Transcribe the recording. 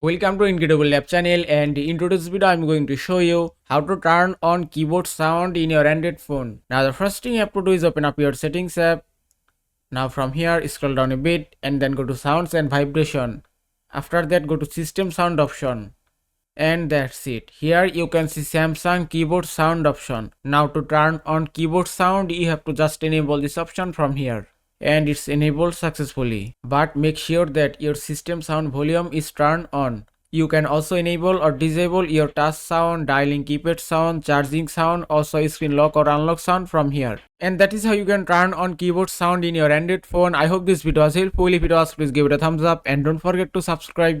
Welcome to Incredible Lab channel, and in today's video I'm going to show you how to turn on keyboard sound in your Android phone. Now the first thing you have to do is open up your settings app. Now from here scroll down a bit and then go to sounds and vibration. After that go to system sound option. And that's it. Here you can see Samsung keyboard sound option. Now to turn on keyboard sound you have to just enable this option from here. And it's enabled successfully, but make sure that your system sound volume is turned on. You can also enable or disable your touch sound, dialing keypad sound, charging sound, also screen lock or unlock sound from here. And that is how you can turn on keyboard sound in your Android phone. I hope this video was helpful. If it was, please give it a thumbs up and don't forget to subscribe.